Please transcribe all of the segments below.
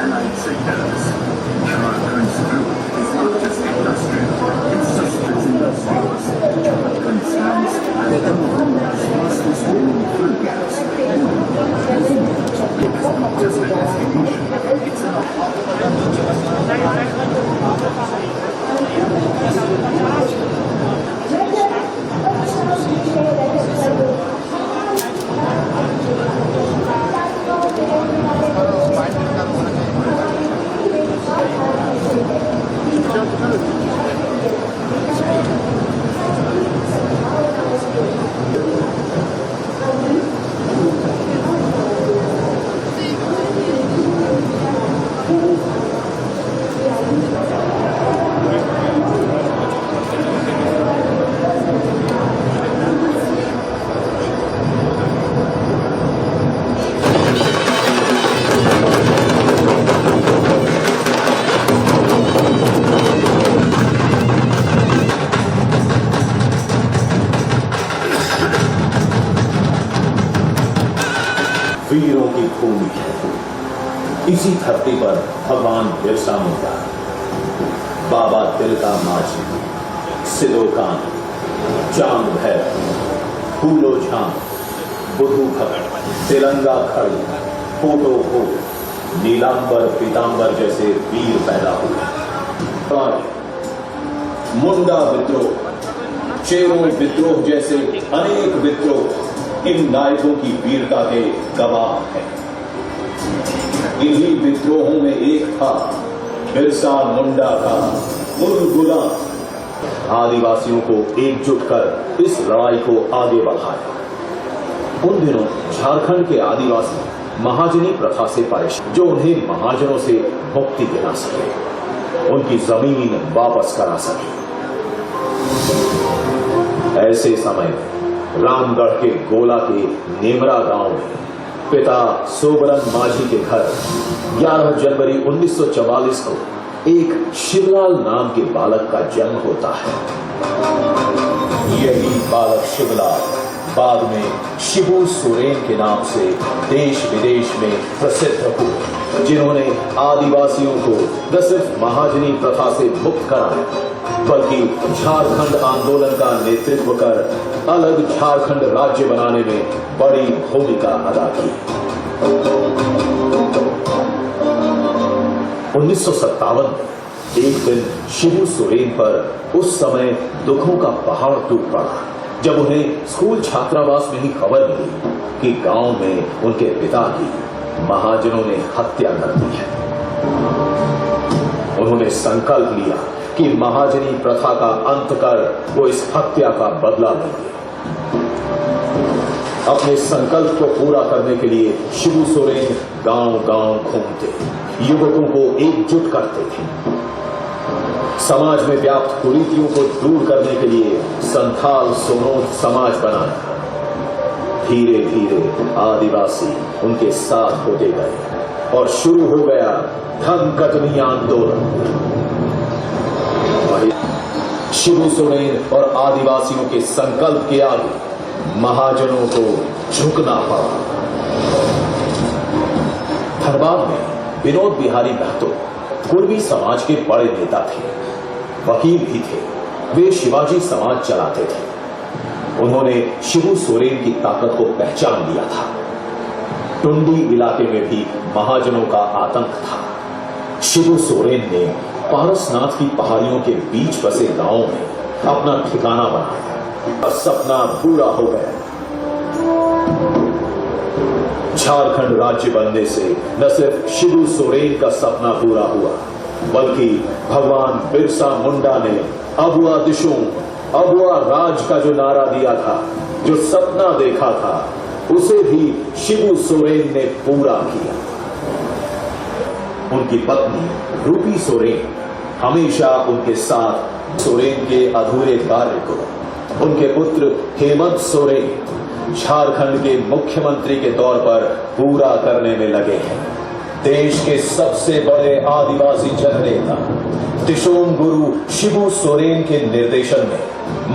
allied sectors. Jharkhand's growth is not just industrial, it sustains industries. Jharkhand stands as one of India's fastest growing food gas. It's not just a destination, it's an वीरों की भूमि है। इसी धरती पर भगवान बिरसा मुंडा, बाबा तिलका मांझी, सिदो कान्ह, चांद भैरव, फूलो झांग, बुधू भगत, तिरंगा खड़ी, फोटो हो, नीलांबर पीतांबर जैसे वीर पैदा हुए। मुंडा विद्रोह, चेरो विद्रोह जैसे अनेक विद्रोह इन नायकों की वीरता के गवाह हैं। इन्हीं विद्रोहों में एक था बिरसा मुंडा का मुरगुला। आदिवासियों को एकजुट कर इस लड़ाई को आगे बढ़ाया। उन दिनों झारखंड के आदिवासी महाजनी प्रथा से परेशान, जो उन्हें महाजनों से मुक्ति दिला सके, उनकी जमीन वापस करा सके। ऐसे समय में रामगढ़ के गोला के नेमरा गांव में पिता सोबरन मांझी के घर 11 जनवरी 1944 को एक शिवलाल नाम के बालक का जन्म होता है। यही बालक शिवलाल बाद में शिबू सोरेन के नाम से देश विदेश में प्रसिद्ध हुए, जिन्होंने आदिवासियों को न सिर्फ महाजनी प्रथा से मुक्त कराया, बल्कि झारखंड आंदोलन का नेतृत्व कर अलग झारखंड राज्य बनाने में बड़ी भूमिका अदा की। 1957 में एक दिन शिबू सोरेन पर उस समय दुखों का पहाड़ टूट पड़ा, जब उन्हें स्कूल छात्रावास में ही खबर मिली कि गांव में उनके पिता की महाजनों ने हत्या कर दी है। उन्होंने संकल्प लिया कि महाजनी प्रथा का अंत कर वो इस हत्या का बदला लेंगे। अपने संकल्प को पूरा करने के लिए शिबू सोरेन गांव-गांव घूमते, युवकों को एकजुट करते थे। समाज में व्याप्त कुरीतियों को दूर करने के लिए संथाल सोनोद समाज बनाया। धीरे धीरे आदिवासी उनके साथ होते गए और शुरू हो गया धन कटनी आंदोलन। शिबू सोरेन और आदिवासियों के संकल्प के आगे महाजनों को झुकना पड़ा। धनबाद में विनोद बिहारी महतो कुर्मी समाज के बड़े नेता थे, वकील भी थे। वे शिवाजी समाज चलाते थे। उन्होंने शिबू सोरेन की ताकत को पहचान लिया था। टुंडी इलाके में भी महाजनों का आतंक था। शिबू सोरेन ने पारसनाथ की पहाड़ियों के बीच बसे गांव में अपना ठिकाना बनाया। सपना पूरा हो गया। झारखंड राज्य बनने से न सिर्फ शिबू सोरेन का सपना पूरा हुआ, बल्कि भगवान बिरसा मुंडा ने अबुआ दिशों, अबुआ राज का जो नारा दिया था, जो सपना देखा था, उसे भी शिबू सोरेन ने पूरा किया। उनकी पत्नी रूपी सोरेन हमेशा उनके साथ सोरेन के अधूरे कार्य को उनके पुत्र हेमंत सोरेन झारखंड के मुख्यमंत्री के तौर पर पूरा करने में लगे हैं। देश के सबसे बड़े आदिवासी जननेता दिशोम गुरु शिबू सोरेन के निर्देशन में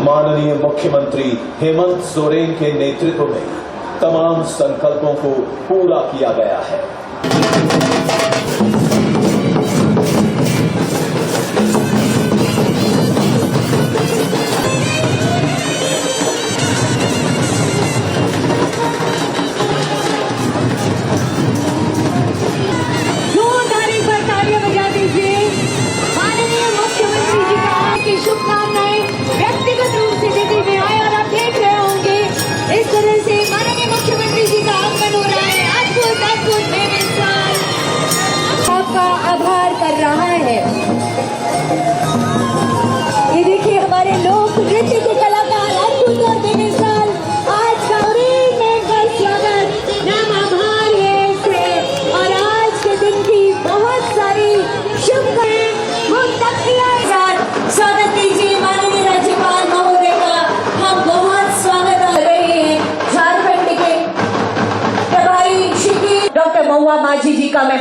माननीय मुख्यमंत्री हेमंत सोरेन के नेतृत्व में तमाम संकल्पों को पूरा किया गया है। शुभकामनाएं व्यक्तिगत रूप से देते हुए आए और आप देख रहे होंगे इस तरह से माननीय मुख्यमंत्री जी का आगमन हो रहा है। अद्भुत अद्भुत बेमिसाल आपका आभार कर रहा है। ये देखिए हमारे लोक नृत्य के कलाकार अद्भुत और बेमिसाल आज का स्वागत नाम आभार है इससे और आज के दिन की बहुत सारी शुभकामनाएं स्वागत कीजिए माननीय राज्यपाल महोदय का। हम बहुत स्वागत कर रहे हैं झारखंड के प्रभारी श्री डॉक्टर महुआ माझी जी का मैं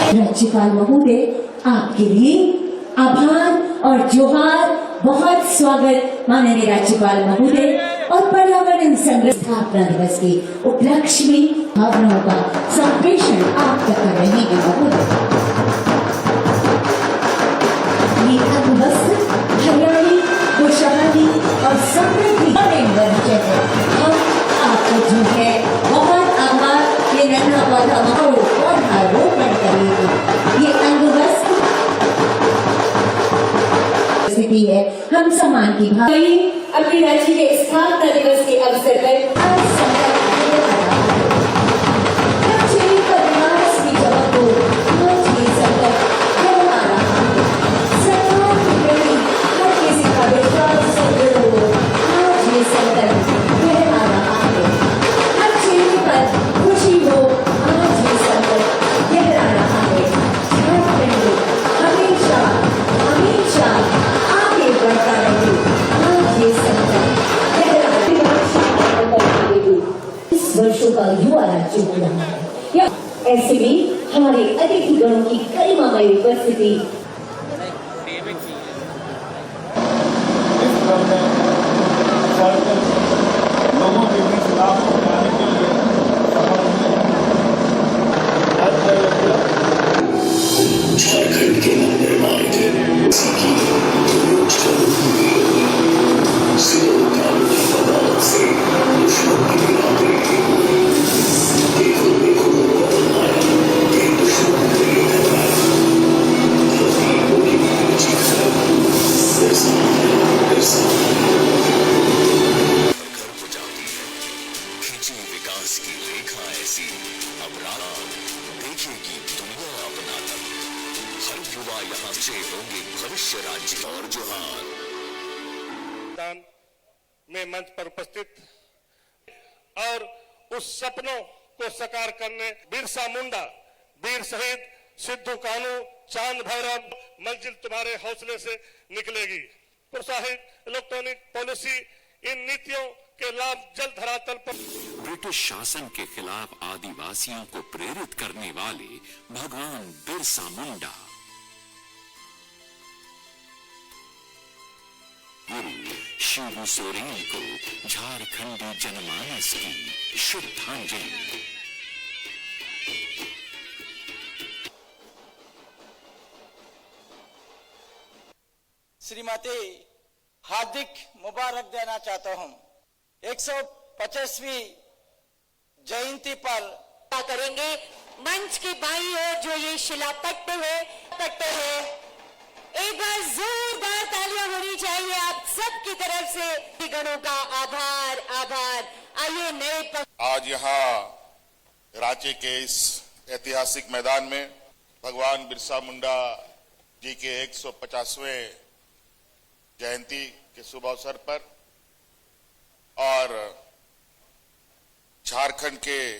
राज्यपाल महोदय आपके लिए आभार और जोहार। बहुत स्वागत माननीय राज्यपाल महोदय और पर्यावरण संरक्षण स्थापना दिवस के उपलक्ष्य में भावनाओं का संप्रेषण आप तक कर रहे हैं महोदय। ये अंगवस्त्र हरियाणी खुशहाली और समृद्धि है। हम आपको जो है बहुत आभार ये नन्हा पौधा पौधारोपण करेगा। ये अंगवस्त्र स्थिति है हम सम्मान की भावी अपनी राज्य के स्थापना दिवस के अवसर पर आज संकल्प की जगह को आज ये संकल्प दोहरा रहा है। सरकार के प्रति हर किसी का विश्वास सुदृढ़ हो आज ये संकल्प दोहरा रहा है। हर चेहरे पर खुशी हो आज ये संकल्प दोहरा रहा है। झारखंड हमेशा हमेशा आगे बढ़ता रहे आज ये संकल्प इस वर्षों का युवा राज्य हो रहा है। ऐसे में हमारे अतिथि गणों की गरिमामय उपस्थिति लोगों के बीच लाभ पहुंचाने के लिए झारखंड के नवनिर्माण से दुश्मन की गिरावट देखो देखो दुश्मन विकास की रेखा ऐसी अब देखेगी दुनिया अपना तक। हर युवा यहाँ से होंगे भविष्य राज्य और जोहार में मंच पर उपस्थित और उस सपनों को साकार करने बिरसा मुंडा, वीर शहीद सिद्धू कानू, चांद भैरव मंजिल तुम्हारे हौसले से निकलेगी। प्रोत्साहित इलेक्ट्रॉनिक पॉलिसी इन नीतियों के लाभ जल्द धरातल पर। ब्रिटिश शासन के खिलाफ आदिवासियों को प्रेरित करने वाले भगवान बिरसा मुंडा, गुरु शिबू सोरेन को झारखंडी जनमानस की श्रद्धांजलि। श्रीमती हार्दिक मुबारक देना चाहता हूं। 150वीं जयंती पर करेंगे। मंच की बाई ओर जो ये शिलापट्ट है एक बार जोरदार तालियां होनी चाहिए आप सबकी तरफ से। गणों का आभार आभार। आइए नए आज यहाँ रांची के इस ऐतिहासिक मैदान में भगवान बिरसा मुंडा जी के 150वें जयंती के शुभ अवसर पर और झारखंड के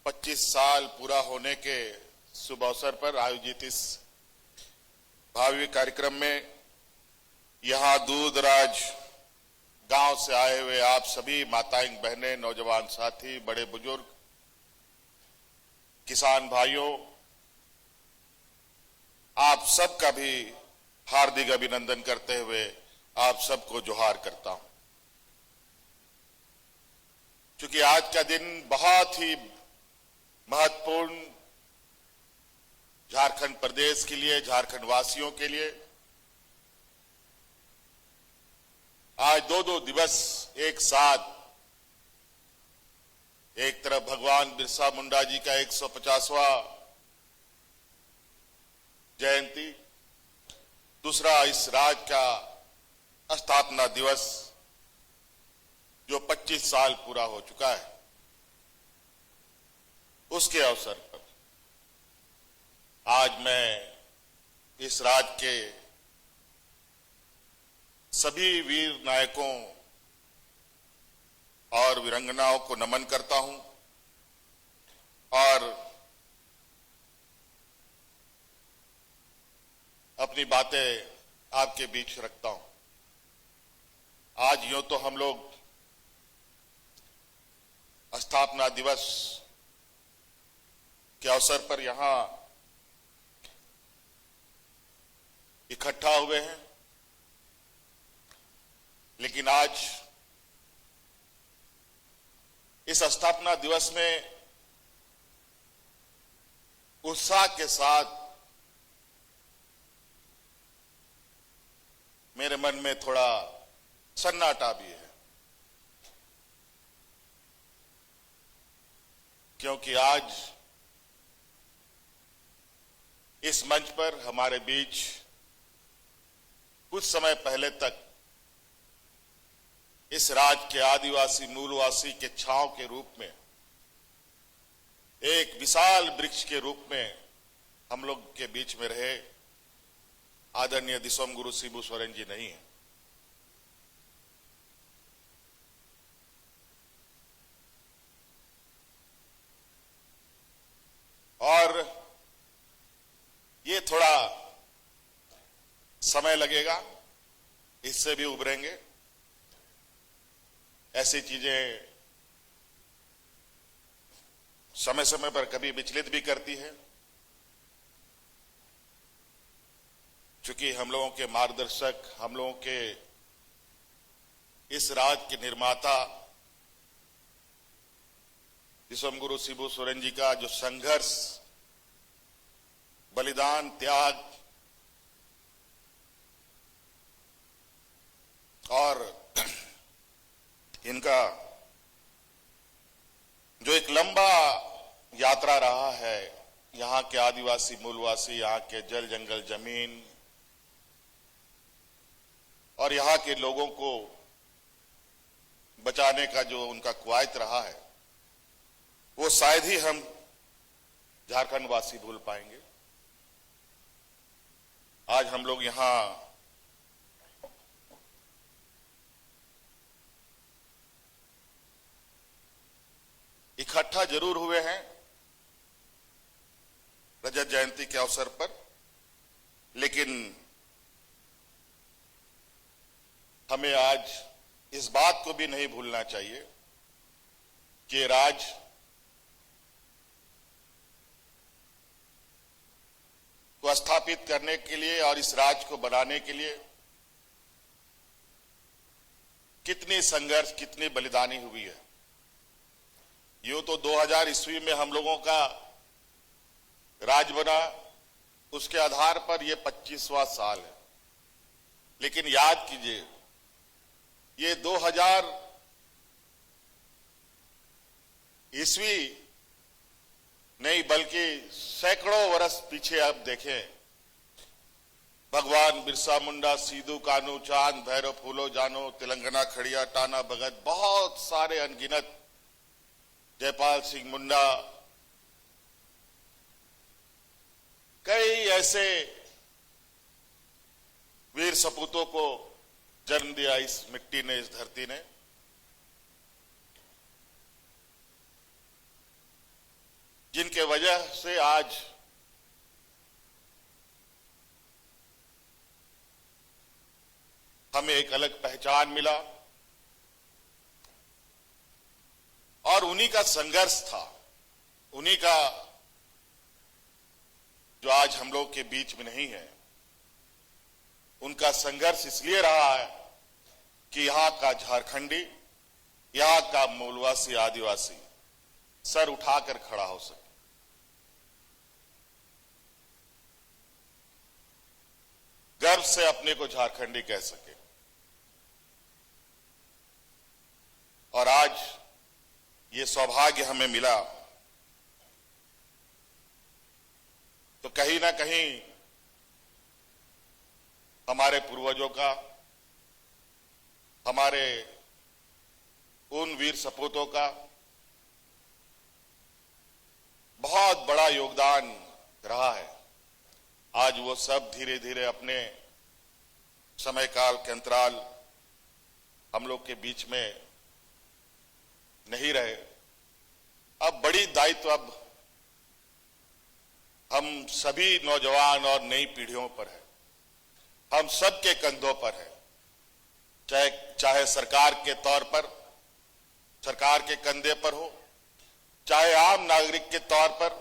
25 साल पूरा होने के शुभ अवसर पर आयोजित इस भावी कार्यक्रम में यहां दूर दराज गांव से आए हुए आप सभी माताएं, बहनें, नौजवान साथी, बड़े बुजुर्ग, किसान भाइयों, आप सबका भी हार्दिक अभिनंदन करते हुए आप सबको जोहार करता हूं। क्योंकि आज का दिन बहुत ही महत्वपूर्ण झारखंड प्रदेश के लिए, झारखंड वासियों के लिए। आज दो दिवस एक साथ, एक तरफ भगवान बिरसा मुंडा जी का 150वां जयंती, दूसरा इस राज्य का स्थापना दिवस जो 25 साल पूरा हो चुका है, उसके अवसर पर आज मैं इस राज्य के सभी वीर नायकों और वीरांगनाओं को नमन करता हूं और अपनी बातें आपके बीच रखता हूं। आज यूं तो हम लोग स्थापना दिवस के अवसर पर यहां इकट्ठा हुए हैं, लेकिन आज इस स्थापना दिवस में उत्साह के साथ मेरे मन में थोड़ा सन्नाटा भी है, क्योंकि आज इस मंच पर हमारे बीच कुछ समय पहले तक इस राज्य के आदिवासी मूलवासी के छांव के रूप में, एक विशाल वृक्ष के रूप में हम लोग के बीच में रहे आदरणीय दिसोम गुरु शिबू सोरेन जी नहीं है। और ये थोड़ा समय लगेगा, इससे भी उभरेंगे। ऐसी चीजें समय समय पर कभी विचलित भी करती है, क्योंकि हम लोगों के मार्गदर्शक, हम लोगों के इस राज्य के निर्माता दिसोम गुरु शिबू सोरेन जी का जो संघर्ष, बलिदान, त्याग और इनका जो एक लंबा यात्रा रहा है, यहां के आदिवासी मूलवासी, यहां के जल जंगल जमीन और यहां के लोगों को बचाने का जो उनका कवायद रहा है, वो शायद ही हम झारखंड वासी भूल पाएंगे। आज हम लोग यहां इकट्ठा जरूर हुए हैं रजत जयंती के अवसर पर, लेकिन हमें आज इस बात को भी नहीं भूलना चाहिए कि राज्य को स्थापित करने के लिए और इस राज्य को बनाने के लिए कितनी संघर्ष, कितनी बलिदानी हुई है। यूं तो 2000 ईस्वी में हम लोगों का राज बना, उसके आधार पर यह 25वां साल है, लेकिन याद कीजिए ये 2000 ईस्वी नहीं बल्कि सैकड़ों वर्ष पीछे आप देखें, भगवान बिरसा मुंडा, सीधू कानू, चांद भैरव, फूलो जानो, तेलंगाना खड़िया, टाना भगत, बहुत सारे अनगिनत, जयपाल सिंह मुंडा, कई ऐसे वीर सपूतों को जन्म दिया इस मिट्टी ने, इस धरती ने, जिनके वजह से आज हमें एक अलग पहचान मिला और उन्हीं का संघर्ष था, उन्हीं का जो आज हम लोग के बीच में नहीं है। उनका संघर्ष इसलिए रहा है कि यहां का झारखंडी, यहां का मूलवासी आदिवासी सर उठाकर खड़ा हो सके। गर्व से अपने को झारखंडी कह सके। और आज ये सौभाग्य हमें मिला तो कहीं ना कहीं हमारे पूर्वजों का, हमारे उन वीर सपूतों का बहुत बड़ा योगदान रहा है। आज वो सब धीरे धीरे अपने समय काल के अंतराल हम लोग के बीच में नहीं रहे। अब बड़ी दायित्व अब हम सभी नौजवान और नई पीढ़ियों पर है, हम सबके कंधों पर है। चाहे सरकार के तौर पर, सरकार के कंधे पर हो, चाहे आम नागरिक के तौर पर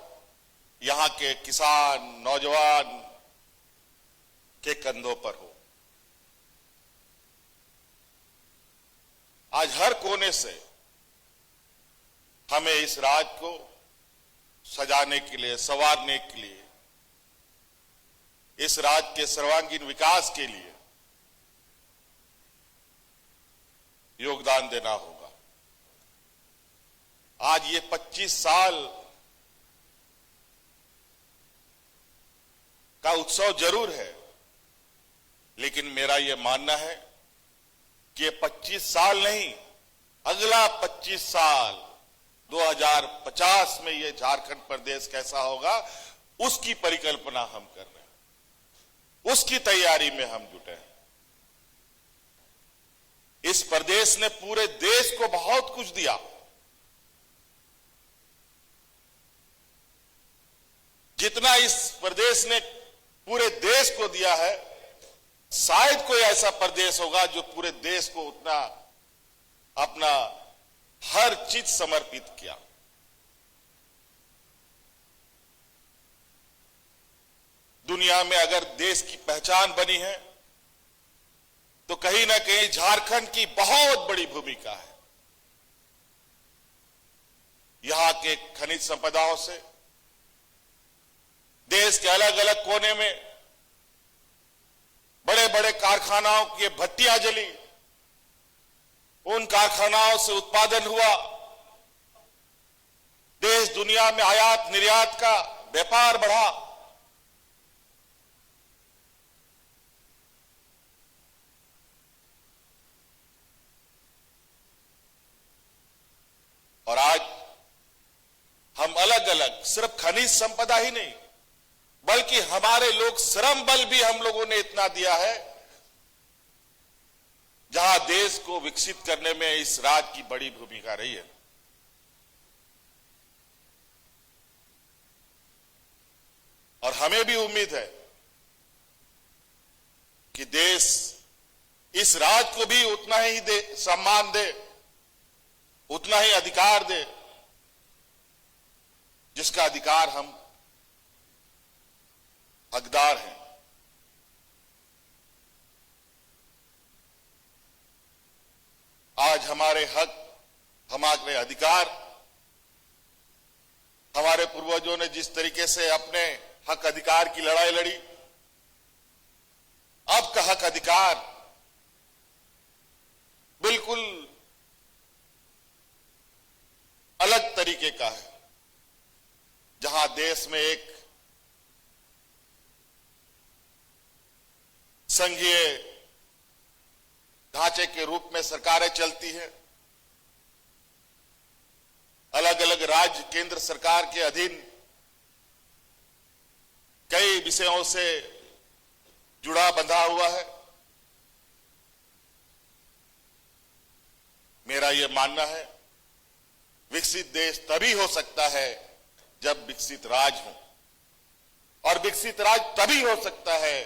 यहां के किसान, नौजवान के कंधों पर हो। आज हर कोने से हमें इस राज को सजाने के लिए, संवारने के लिए, इस राज के सर्वांगीण विकास के लिए योगदान देना होगा। आज ये 25 साल का उत्सव जरूर है, लेकिन मेरा यह मानना है कि ये 25 साल नहीं, अगला 25 साल 2050 में ये झारखंड प्रदेश कैसा होगा, उसकी परिकल्पना हम कर रहे हैं, उसकी तैयारी में हम जुटे हैं। इस प्रदेश ने पूरे देश को बहुत कुछ दिया। जितना इस प्रदेश ने पूरे देश को दिया है, शायद कोई ऐसा प्रदेश होगा जो पूरे देश को उतना अपना हर चीज समर्पित किया। दुनिया में अगर देश की पहचान बनी है तो कहीं ना कहीं झारखंड की बहुत बड़ी भूमिका है। यहां के खनिज संपदाओं से देश के अलग अलग कोने में बड़े बड़े कारखानाओं की भट्टियां जली, उन कारखानाओं से उत्पादन हुआ, देश दुनिया में आयात निर्यात का व्यापार बढ़ा। और आज हम अलग अलग सिर्फ खनिज संपदा ही नहीं, बल्कि हमारे लोग श्रम बल भी हम लोगों ने इतना दिया है, जहां देश को विकसित करने में इस राज्य की बड़ी भूमिका रही है। और हमें भी उम्मीद है कि देश इस राज्य को भी उतना ही सम्मान दे, उतना ही अधिकार दे जिसका अधिकार हम हकदार हैं। आज हमारे हक, हमारे अधिकार, हमारे पूर्वजों ने जिस तरीके से अपने हक अधिकार की लड़ाई लड़ी, अब का हक अधिकार बिल्कुल अलग तरीके का है, जहां देश में एक संघीय ढांचे के रूप में सरकारें चलती हैं। अलग अलग राज्य केंद्र सरकार के अधीन कई विषयों से जुड़ा बंधा हुआ है। मेरा यह मानना है, विकसित देश तभी हो सकता है जब विकसित राज्य हो, और विकसित राज्य तभी हो सकता है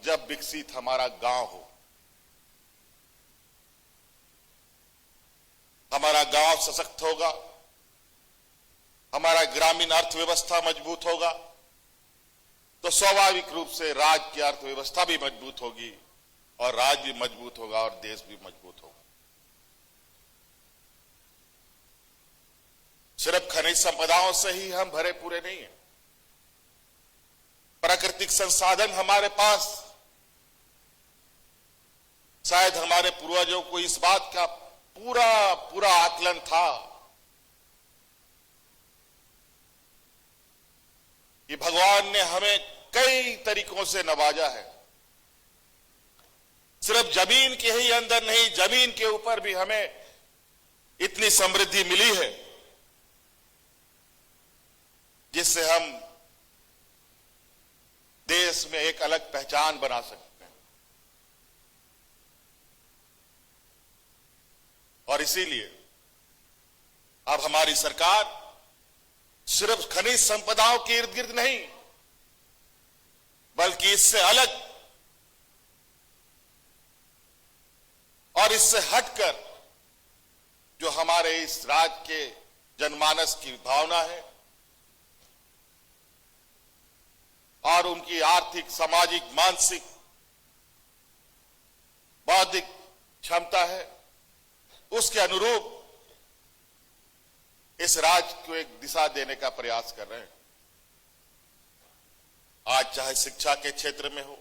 जब विकसित हमारा गांव हो। हमारा गांव सशक्त होगा, हमारा ग्रामीण अर्थव्यवस्था मजबूत होगा, तो स्वाभाविक रूप से राज्य की अर्थव्यवस्था भी मजबूत होगी और राज्य भी मजबूत होगा और देश भी मजबूत होगा। सिर्फ खनिज संपदाओं से ही हम भरे पूरे नहीं हैं। प्राकृतिक संसाधन हमारे पास, शायद हमारे पूर्वजों को इस बात का पूरा आकलन था कि भगवान ने हमें कई तरीकों से नवाजा है। सिर्फ जमीन के ही अंदर नहीं, जमीन के ऊपर भी हमें इतनी समृद्धि मिली है जिससे हम देश में एक अलग पहचान बना सकते हैं। और इसीलिए अब हमारी सरकार सिर्फ खनिज संपदाओं के इर्द गिर्द नहीं, बल्कि इससे अलग और इससे हटकर जो हमारे इस राज्य के जनमानस की भावना है और उनकी आर्थिक, सामाजिक, मानसिक, बौद्धिक क्षमता है, उसके अनुरूप इस राज्य को एक दिशा देने का प्रयास कर रहे हैं। आज चाहे शिक्षा के क्षेत्र में हो,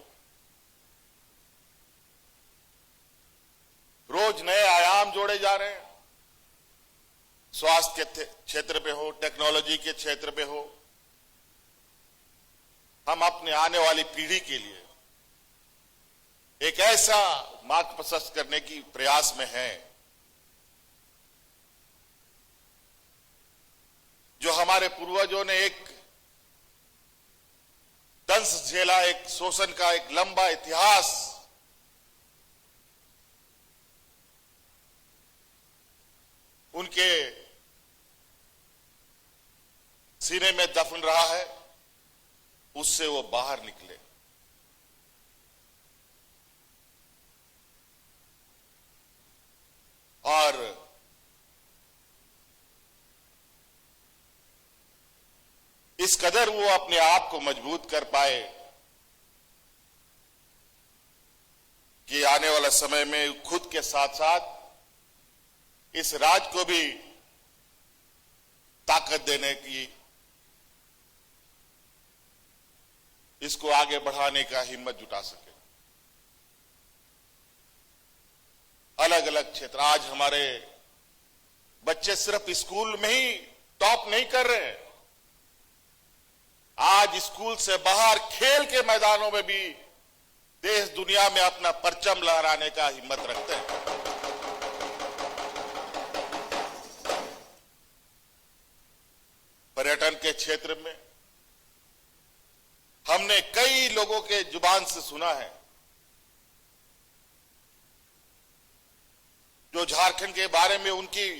रोज नए आयाम जोड़े जा रहे हैं, स्वास्थ्य के क्षेत्र में हो, टेक्नोलॉजी के क्षेत्र में हो, हम अपने आने वाली पीढ़ी के लिए एक ऐसा मार्ग प्रशस्त करने की प्रयास में हैं जो हमारे पूर्वजों ने एक दंश झेला, एक शोषण का एक लंबा इतिहास उनके सीने में दफन रहा है, उससे वो बाहर निकले। और इस कदर वो अपने आप को मजबूत कर पाए कि आने वाला समय में खुद के साथ साथ इस राज्य को भी ताकत देने की, इसको आगे बढ़ाने का हिम्मत जुटा सके। अलग अलग क्षेत्र, आज हमारे बच्चे सिर्फ स्कूल में ही टॉप नहीं कर रहे हैं, आज स्कूल से बाहर खेल के मैदानों में भी देश दुनिया में अपना परचम लहराने का हिम्मत रखते हैं। पर्यटन के क्षेत्र में हमने कई लोगों के जुबान से सुना है जो झारखंड के बारे में उनकी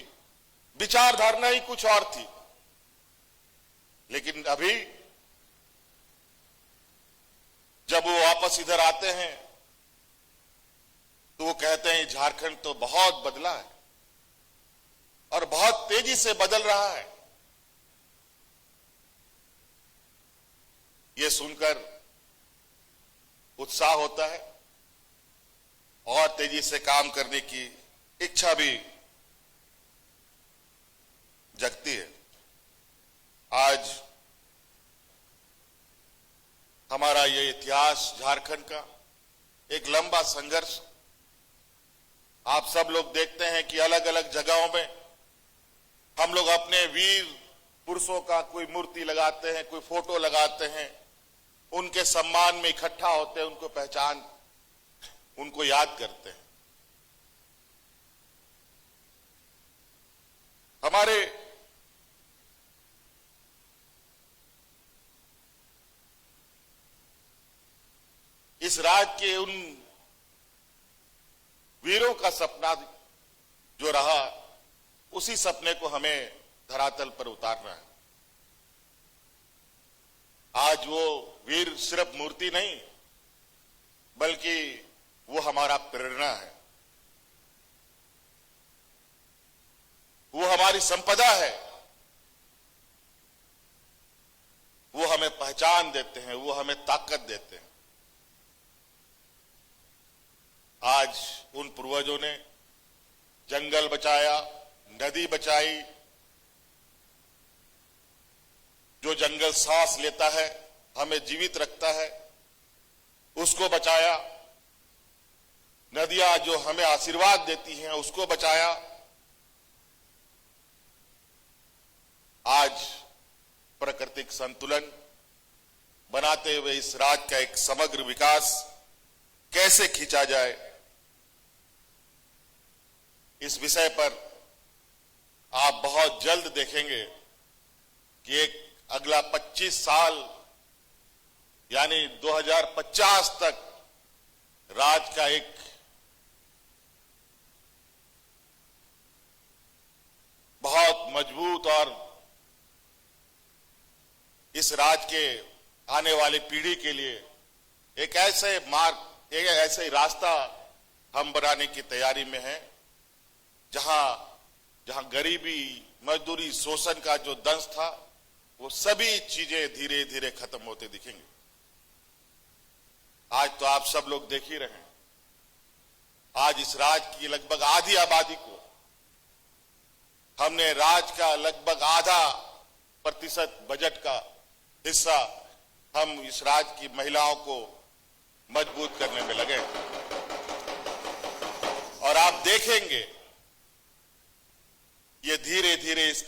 विचारधारणा ही कुछ और थी, लेकिन अभी जब वो वापस इधर आते हैं तो वो कहते हैं झारखंड तो बहुत बदला है और बहुत तेजी से बदल रहा है। ये सुनकर उत्साह होता है और तेजी से काम करने की इच्छा भी जगती है। आज हमारा ये इतिहास झारखंड का एक लंबा संघर्ष, आप सब लोग देखते हैं कि अलग अलग जगहों में हम लोग अपने वीर पुरुषों का कोई मूर्ति लगाते हैं, कोई फोटो लगाते हैं, उनके सम्मान में इकट्ठा होते हैं, उनको पहचान, उनको याद करते हैं। हमारे इस राज्य के उन वीरों का सपना जो रहा, उसी सपने को हमें धरातल पर उतारना है। आज वो वीर सिर्फ मूर्ति नहीं, बल्कि वो हमारा प्रेरणा है। वो हमारी संपदा है, वो हमें पहचान देते हैं, वो हमें ताकत देते हैं। आज उन पूर्वजों ने जंगल बचाया, नदी बचाई, जो जंगल सांस लेता है, हमें जीवित रखता है, उसको बचाया। नदियां जो हमें आशीर्वाद देती हैं, उसको बचाया। आज प्राकृतिक संतुलन बनाते हुए इस राज्य का एक समग्र विकास कैसे खींचा जाए, इस विषय पर आप बहुत जल्द देखेंगे कि एक अगला 25 साल यानी 2050 तक राज्य का एक बहुत मजबूत और इस राज्य के आने वाली पीढ़ी के लिए एक ऐसे मार्ग, एक ऐसे रास्ता हम बनाने की तैयारी में हैं, जहां गरीबी, मजदूरी, शोषण का जो दंश था, वो सभी चीजें धीरे धीरे खत्म होते दिखेंगे। आज तो आप सब लोग देख ही रहे हैं, आज इस राज्य की लगभग आधी आबादी को हमने राज्य का लगभग आधा प्रतिशत बजट का हिस्सा हम इस राज्य की महिलाओं को मजबूत करने में लगे। और आप देखेंगे ये धीरे धीरे इस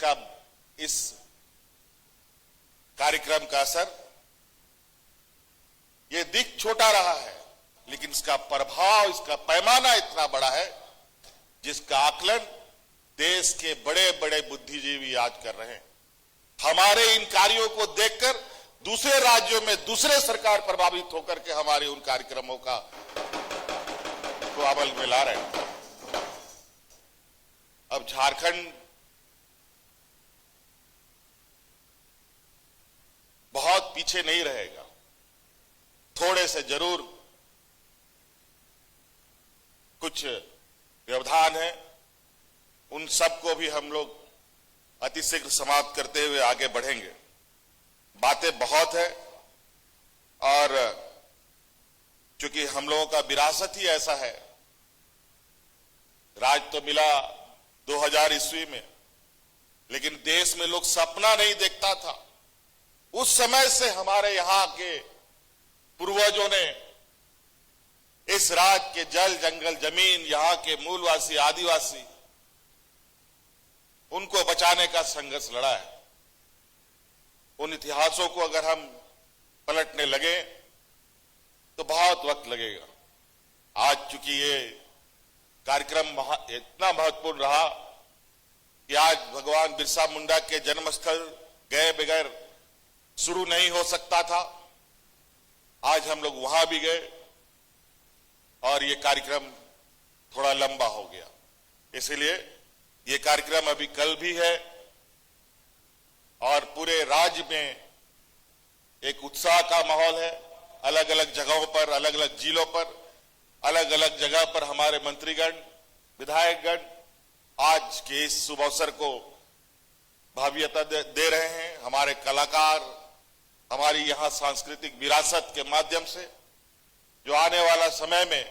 कार्यक्रम का असर, ये दिख छोटा रहा है, लेकिन इसका प्रभाव, इसका पैमाना इतना बड़ा है, जिसका आकलन देश के बड़े बड़े बुद्धिजीवी आज कर रहे हैं। हमारे इन कार्यों को देखकर दूसरे राज्यों में दूसरे सरकार प्रभावित होकर के हमारे उन कार्यक्रमों को अमल में ला रहे हैं। अब झारखंड बहुत पीछे नहीं रहेगा, थोड़े से जरूर कुछ व्यवधान है, उन सबको भी हम लोग अतिशीघ्र समाप्त करते हुए आगे बढ़ेंगे। बातें बहुत है और चूंकि हम लोगों का विरासत ही ऐसा है, राज तो मिला 2000 ईस्वी में, लेकिन देश में लोग सपना नहीं देखता था। उस समय से हमारे यहां के पूर्वजों ने इस राज्य के जल, जंगल, जमीन, यहां के मूलवासी, आदिवासी, उनको बचाने का संघर्ष लड़ा है। उन इतिहासों को अगर हम पलटने लगे तो बहुत वक्त लगेगा। आज चूंकि ये कार्यक्रम इतना महत्वपूर्ण रहा कि आज भगवान बिरसा मुंडा के जन्मस्थल गए बगैर शुरू नहीं हो सकता था। आज हम लोग वहां भी गए और ये कार्यक्रम थोड़ा लंबा हो गया, इसलिए ये कार्यक्रम अभी कल भी है और पूरे राज्य में एक उत्साह का माहौल है। अलग अलग जगहों पर, अलग अलग जिलों पर, अलग अलग जगह पर हमारे मंत्रीगण, विधायकगण आज के इस शुभ अवसर को भव्यता दे रहे हैं। हमारे कलाकार हमारी यहां सांस्कृतिक विरासत के माध्यम से जो आने वाला समय में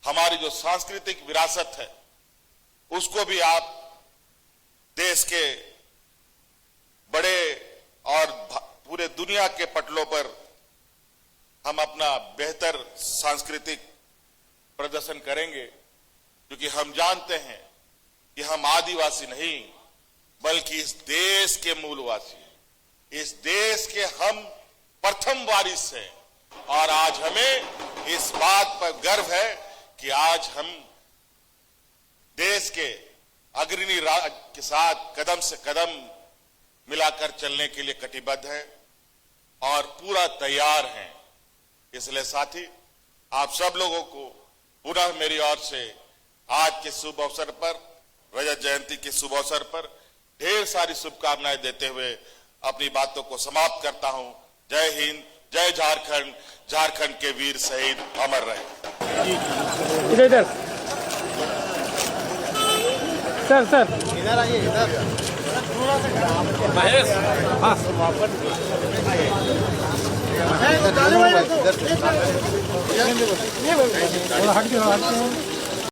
हमारी जो सांस्कृतिक विरासत है उसको भी आप देश के बड़े और पूरे दुनिया के पटलों पर हम अपना बेहतर सांस्कृतिक प्रदर्शन करेंगे, क्योंकि हम जानते हैं कि हम आदिवासी नहीं बल्कि इस देश के मूलवासी, इस देश के हम प्रथम वारिस हैं। और आज हमें इस बात पर गर्व है कि आज हम देश के अग्रणी राज्य के साथ कदम से कदम मिलाकर चलने के लिए कटिबद्ध हैं और पूरा तैयार हैं। इसलिए साथी, आप सब लोगों को पुनः मेरी ओर से आज के शुभ अवसर पर, रजत जयंती के शुभ अवसर पर ढेर सारी शुभकामनाएं देते हुए अपनी बातों को समाप्त करता हूं। जय हिंद, जय झारखंड, झारखंड के वीर शहीद अमर रहे। इधर महेश